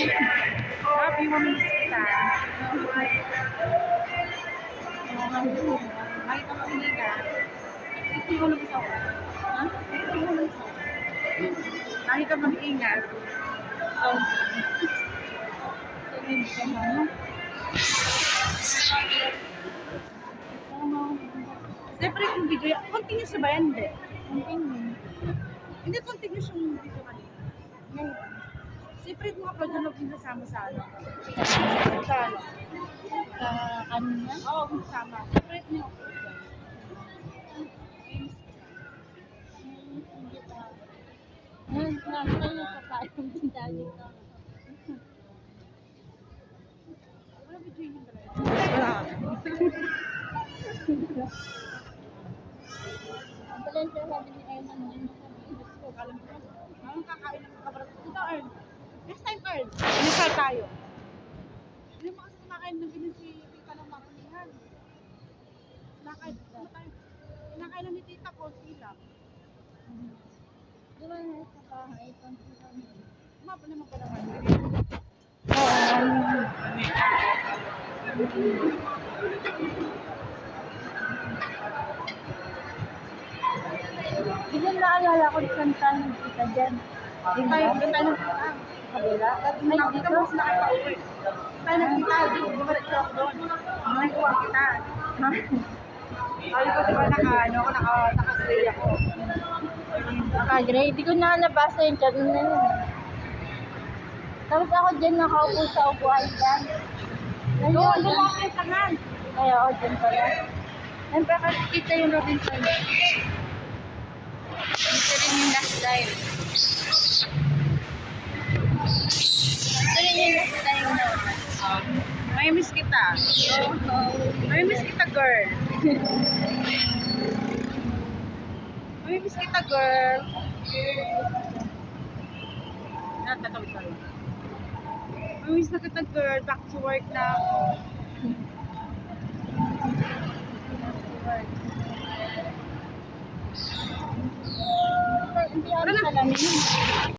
Sabi mo miss kita. Ay, kapamili ka. Ito yung ulo ko. Ha? Ito yung ulo ko. Kahit ka mag-ingat. Siyempre yung video, continuous ba yan? Hindi. Hindi continuous yung video kanina. Siyempre yung upload na pinasama sa ano. Sa ano? Ano na? Oo, pinasama. Siyempre yung upload yan. Nasa yung kapatong tindahan ko. Wala video yun talaga. Wala. Ang pala siya sabi ni Erman yun. Alam mo, ang kakain ng kabarat. Ito, Earl. Next time, Earl. Inisal tayo. Hindi mo kasi kumakain ng ganyan si Tita ng makulihan. Kinakain na ni Tita ko, sila. Di ba na sa bahay? Mapa naman pa naman. Biglang naalala ko saan tayo nagkita dyan. Tayo ng Kabila? May dito mo sila kayo pauwi. Tayo nagkita, bumalik ko ako doon. Nagkuha kita. Sabi ko, diba naka-spray ako. Naka-gray. Di ko na nabasa yung chat na yun. Tapos ako dyan nakaupo sa upuan dyan. Doon, lumaki yung kanan. Kaya ako dyan pala. Siyempre kita yung Robinson. Ito rin yung last time. Ito rin yung last time na. May miss kita. May miss kita, girl. May miss kita, girl. Tatawid tayo. May miss na kita, girl. Back to work na ako. Hindi ako salamin.